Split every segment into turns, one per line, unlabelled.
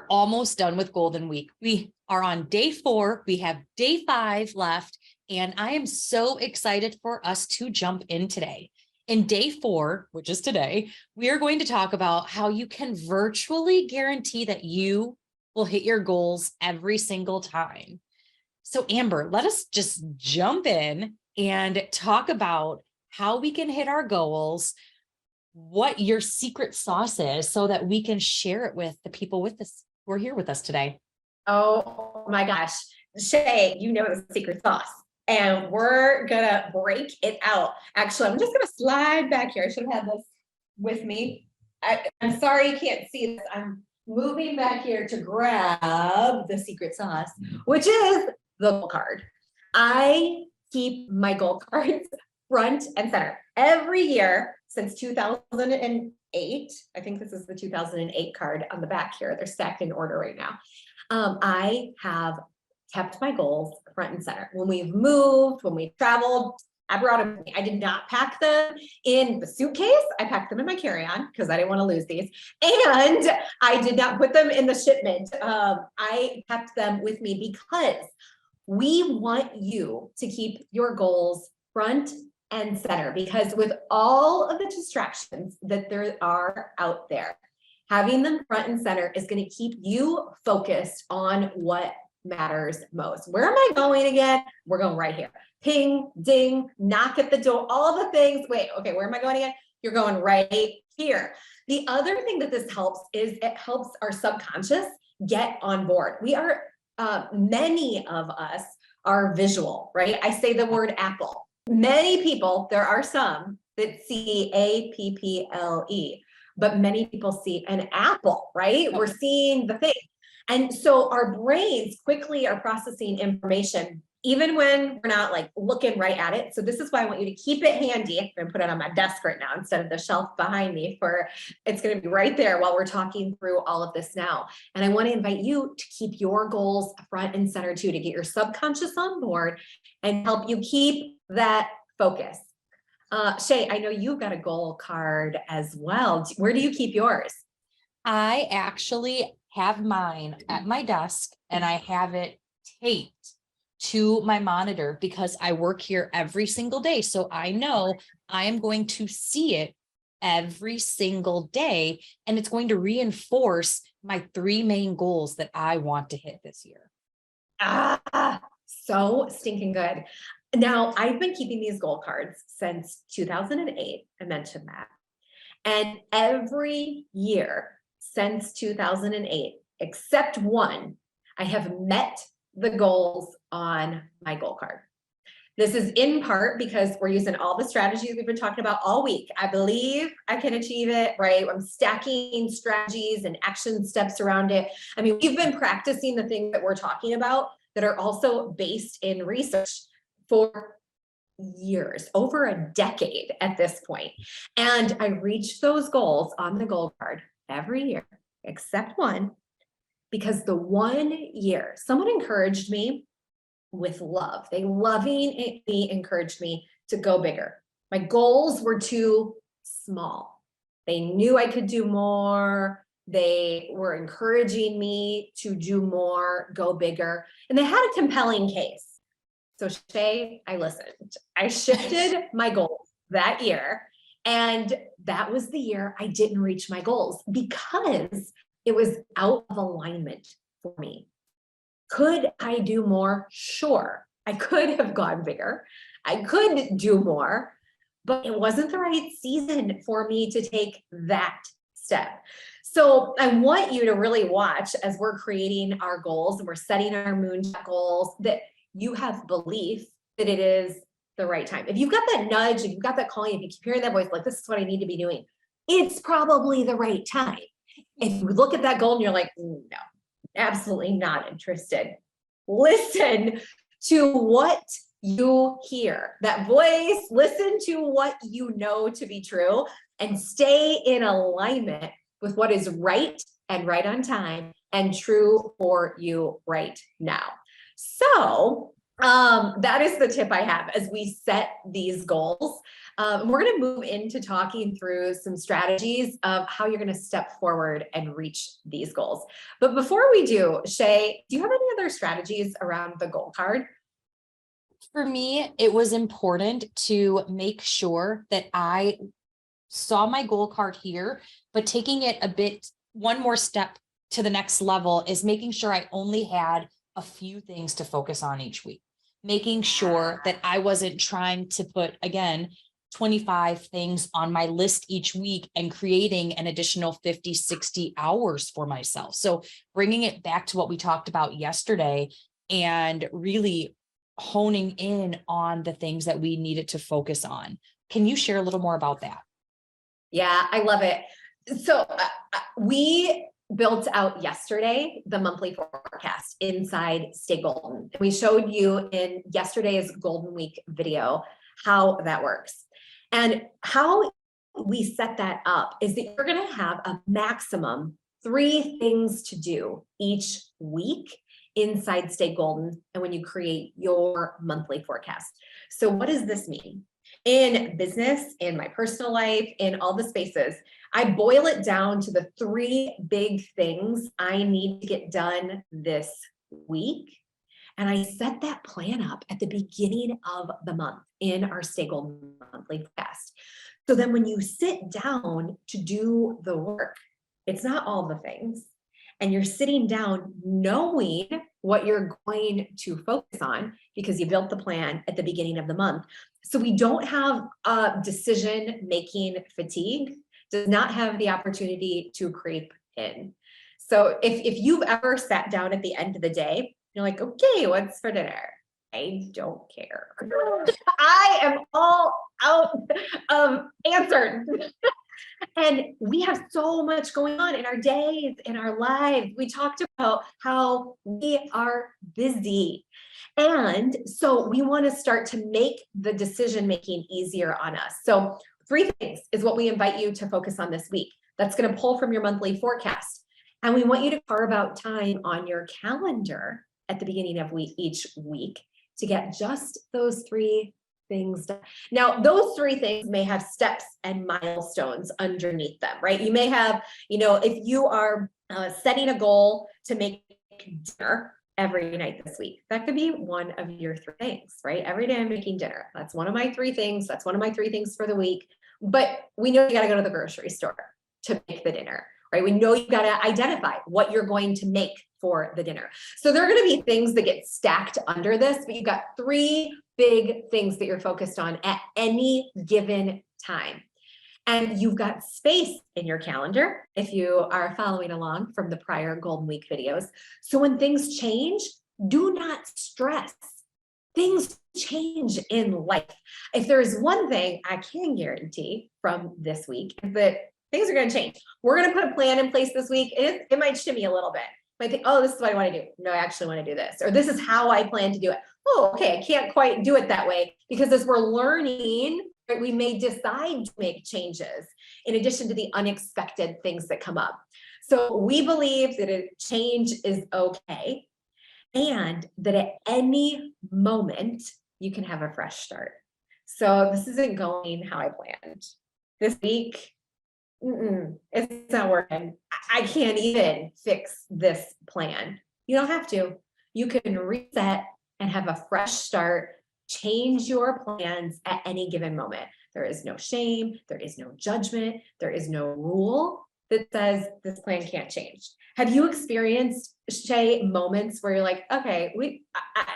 are almost done with Goaldone Week. We are on day 4. We have day 5 left, and I am so excited for us to jump in today. In day 4, which is today, we are going to talk about how you can virtually guarantee that you will hit your goals every single time. So Amber, let us just jump in and talk about how we can hit our goals, what your secret sauce is, so that we can share it with the people with us who are here with us today.
Oh my gosh, Shay, you know the secret sauce, and we're gonna break it out. Actually, I'm just gonna slide back here. I should have had this with me. I'm sorry you can't see this. I'm moving back here to grab the secret sauce, which is the goal card. I keep my goal cards front and center every year since 2008. I think this is the 2008 card on the back here. They're stacked in order right now. I have kept my goals front and center. When we've moved, when we've traveled, I brought them with me. I did not pack them in the suitcase. I packed them in my carry-on because I didn't want to lose these. And I did not put them in the shipment. I kept them with me because we want you to keep your goals front and center, because with all of the distractions that there are out there, having them front and center is going to keep you focused on what matters most. Where am I going again? We're going right here. Ping, ding, knock at the door, all the things. Wait, okay, where am I going again? You're going right here. The other thing that this helps is it helps our subconscious get on board. We are, many of us are visual, right? I say the word apple. Many people, there are some that see A-P-P-L-E, but many people see an apple, right? We're seeing the thing. And so our brains quickly are processing information, even when we're not like looking right at it. So this is why I want you to keep it handy. I'm gonna put it on my desk right now instead of the shelf behind me, it's gonna be right there while we're talking through all of this now. And I wanna invite you to keep your goals front and center too, to get your subconscious on board and help you keep that focus. Shay, I know you've got a goal card as well. Where do you keep yours?
I actually have mine at my desk, and I have it taped to my monitor because I work here every single day. So I know I am going to see it every single day, and it's going to reinforce my 3 main goals that I want to hit this year.
So stinking good. Now, I've been keeping these goal cards since 2008. I mentioned that. And every year since 2008, except one, I have met the goals on my goal card. This is in part because we're using all the strategies we've been talking about all week. I believe I can achieve it, right? I'm stacking strategies and action steps around it. I mean, we've been practicing the things that we're talking about that are also based in research for years, over a decade at this point. And I reach those goals on the goal card every year, except one, because the one year someone encouraged me with love. They lovingly encouraged me to go bigger. My goals were too small. They knew I could do more. They were encouraging me to do more, go bigger, and they had a compelling case. So Shay, I listened. I shifted my goals that year, and that was the year I didn't reach my goals because it was out of alignment for me. Could I do more? Sure. I could have gone bigger. I could do more, but it wasn't the right season for me to take that step. So I want you to really watch as we're creating our goals and we're setting our moonshot goals, that you have belief that it is the right time. If you've got that nudge, if you've got that calling, if you keep hearing that voice, like, this is what I need to be doing, it's probably the right time. If you look at that goal and you're like, no, absolutely not interested, listen to what you hear, that voice, listen to what you know to be true, and stay in alignment with what is right and right on time and true for you right now. So That is the tip I have as we set these goals. We're going to move into talking through some strategies of how you're going to step forward and reach these goals. But before we do, Shay, do you have any other strategies around the goal card?
For me, it was important to make sure that I saw my goal card here, but taking it a bit, one more step to the next level is making sure I only had a few things to focus on each week, making sure that I wasn't trying to put, again, 25 things on my list each week and creating an additional 50, 60 hours for myself. So bringing it back to what we talked about yesterday and really honing in on the things that we needed to focus on. Can you share a little more about that?
Yeah, I love it. So we built out yesterday the monthly forecast inside Stay Golden. We showed you in yesterday's Golden Week video how that works. And how we set that up is that you're going to have a maximum 3 things to do each week inside Stay Golden and when you create your monthly forecast. So what does this mean? In business, in my personal life, in all the spaces, I boil it down to the 3 big things I need to get done this week. And I set that plan up at the beginning of the month in our Stay Golden monthly forecast. So then when you sit down to do the work, it's not all the things. And you're sitting down knowing what you're going to focus on because you built the plan at the beginning of the month. So we don't have decision-making fatigue, does not have the opportunity to creep in. So if you've ever sat down at the end of the day, you're like, okay, what's for dinner? I don't care. I am all out of answers. And we have so much going on in our days, in our lives. We talked about how we are busy. And so we want to start to make the decision-making easier on us. So 3 things is what we invite you to focus on this week. That's going to pull from your monthly forecast. And we want you to carve out time on your calendar at the beginning of each week to get just those 3 things done. Now, those 3 things may have steps and milestones underneath them, right? You may have, if you are setting a goal to make dinner every night this week, that could be one of your 3 things, right? Every day I'm making dinner. That's one of my 3 things. That's one of my 3 things for the week. But we know you got to go to the grocery store to make the dinner, right? We know you got to identify what you're going to make for the dinner. So there are going to be things that get stacked under this, but you've got 3 big things that you're focused on at any given time. And you've got space in your calendar if you are following along from the prior Golden Week videos. So when things change, do not stress. Things change in life. If there's one thing I can guarantee from this week is that things are going to change. We're going to put a plan in place this week. It might shimmy a little bit. I think, oh, this is what I want to do. No, I actually want to do this. Or this is how I plan to do it. Oh, okay, I can't quite do it that way. Because as we're learning, right, we may decide to make changes in addition to the unexpected things that come up. So we believe that a change is okay and that at any moment you can have a fresh start. So this isn't going how I planned. This week, it's not working. I can't even fix this plan. You don't have to. You can reset and have a fresh start, change your plans at any given moment. There is no shame, there is no judgment, there is no rule that says this plan can't change. Have you experienced, Shay, moments where you're like, okay,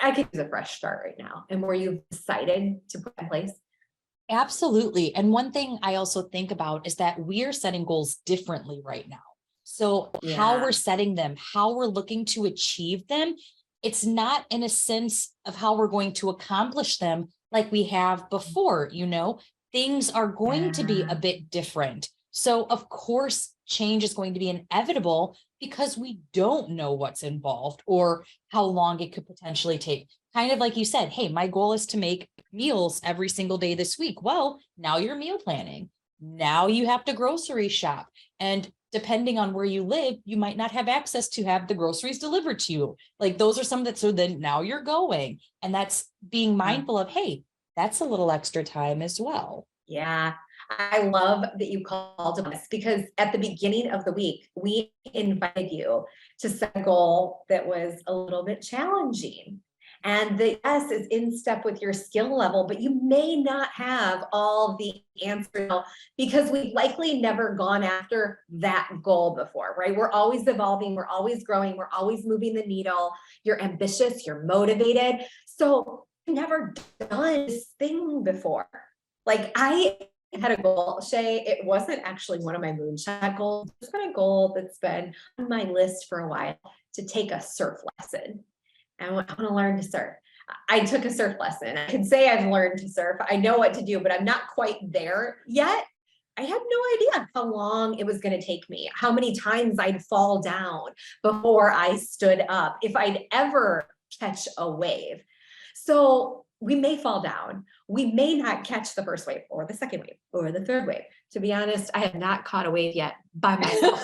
I could use a fresh start right now, and where you've decided to put in place?
Absolutely. And one thing I also think about is that we are setting goals differently right now. So how we're setting them, how we're looking to achieve them, it's not in a sense of how we're going to accomplish them like we have before, things are going to be a bit different. So of course, change is going to be inevitable because we don't know what's involved or how long it could potentially take. Kind of like you said, hey, my goal is to make meals every single day this week. Well, now you're meal planning. Now you have to grocery shop. And depending on where you live, you might not have access to have the groceries delivered to you. Like those are some that, so then now you're going, and that's being mindful of, hey, that's a little extra time as well.
Yeah, I love that you called us, because at the beginning of the week, we invited you to set a goal that was a little bit challenging. And the yes is in step with your skill level, but you may not have all the answers because we've likely never gone after that goal before, right? We're always evolving, we're always growing, we're always moving the needle. You're ambitious, you're motivated. So you've never done this thing before. Like I had a goal, Shay, it wasn't actually one of my moonshot goals. It's been a goal that's been on my list for a while, to take a surf lesson. I want to learn to surf. I took a surf lesson. I could say I've learned to surf. I know what to do, but I'm not quite there yet. I had no idea how long it was going to take me, how many times I'd fall down before I stood up, if I'd ever catch a wave. So we may fall down. We may not catch the first wave or the second wave or the third wave. To be honest, I have not caught a wave yet by myself.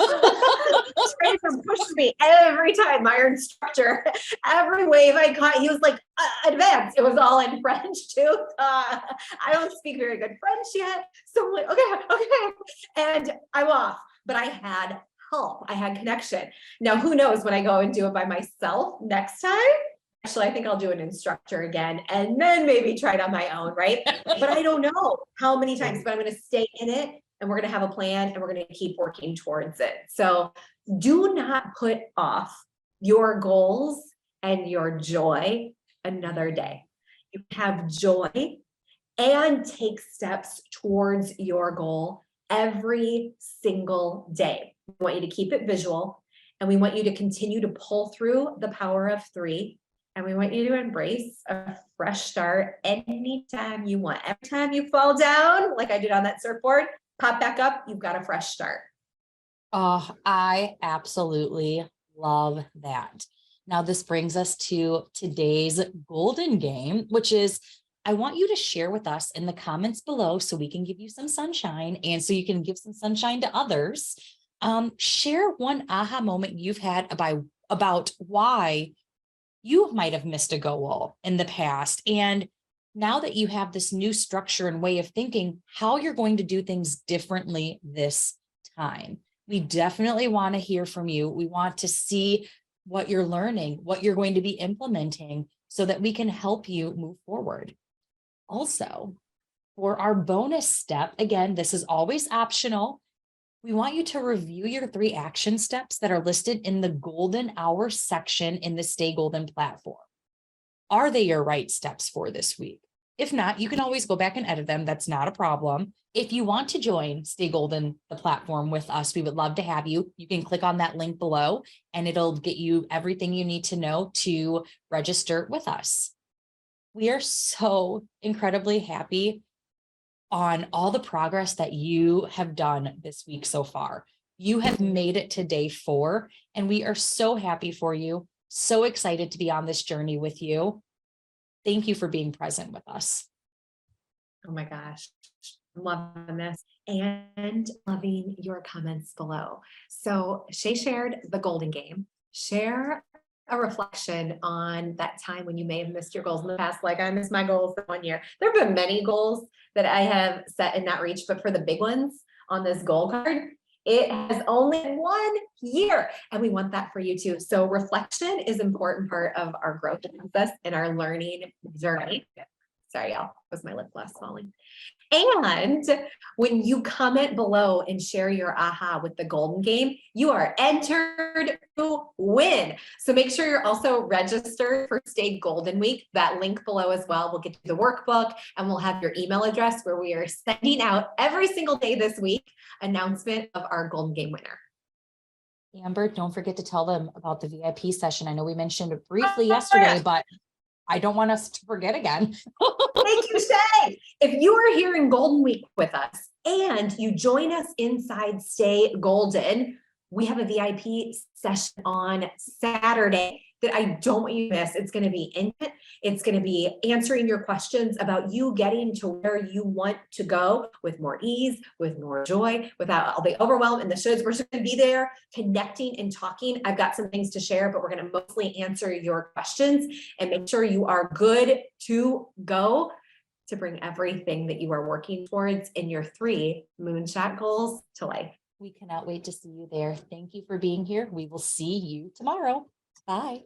Tracer pushed me every time. My instructor, every wave I caught, he was like, advance. It was all in French too. I don't speak very good French yet. So I'm like, okay. And I'm off. But I had help. I had connection. Now, who knows when I go and do it by myself next time? Actually, I think I'll do an instructor again and then maybe try it on my own, right? But I don't know how many times, but I'm going to stay in it, and we're going to have a plan, and we're going to keep working towards it. So do not put off your goals and your joy another day. You have joy and take steps towards your goal every single day. We want you to keep it visual, and we want you to continue to pull through the power of 3. And we want you to embrace a fresh start anytime you want. Every time you fall down, like I did on that surfboard, pop back up, you've got a fresh start.
Oh, I absolutely love that. Now, this brings us to today's Goaldone Game, which is, I want you to share with us in the comments below so we can give you some sunshine and so you can give some sunshine to others. Share one aha moment you've had about why you might have missed a goal in the past. And now that you have this new structure and way of thinking, how you're going to do things differently this time. We definitely want to hear from you. We want to see what you're learning, what you're going to be implementing so that we can help you move forward. Also, for our bonus step, again, this is always optional. We want you to review your 3 action steps that are listed in the Goaldone Hour section in the Stay Goaldone platform. Are they your right steps for this week? If not, you can always go back and edit them. That's not a problem. If you want to join Stay Goaldone, the platform with us, we would love to have you. You can click on that link below and it'll get you everything you need to know to register with us. We are so incredibly happy on all the progress that you have done this week so far. You have made it to day 4, and we are so happy for you. So excited to be on this journey with you. Thank you for being present with us.
Oh my gosh, I'm loving this and loving your comments below. So Shay shared the Goaldone Game. Share a reflection on that time when you may have missed your goals in the past. Like I missed my goals for 1 year. There have been many goals that I have set in that reach, but for the big ones on this goal card, it has only 1 year, and we want that for you too. So reflection is an important part of our growth process and our learning journey. Sorry, y'all, was my lip gloss falling? And when you comment below and share your aha with the Goaldone Game, you are entered to win. So make sure you're also registered for Stay Goaldone Week. That link below as well will get you the workbook, and we'll have your email address where we are sending out every single day this week announcement of our Goaldone Game winner.
Amber, don't forget to tell them about the VIP session. I know we mentioned it briefly yesterday, but I don't want us to forget again.
Thank you, Shay. If you are here in Goaldone Week with us and you join us inside Stay Goaldone, we have a VIP session on Saturday. that I don't want you to miss. It's going to be intimate. It's going to be answering your questions about you getting to where you want to go with more ease, with more joy, without all the overwhelm and the shoulds. We're just going to be there connecting and talking. I've got some things to share, but we're going to mostly answer your questions and make sure you are good to go to bring everything that you are working towards in your 3 moonshot goals to life.
We cannot wait to see you there. Thank you for being here. We will see you tomorrow. Bye.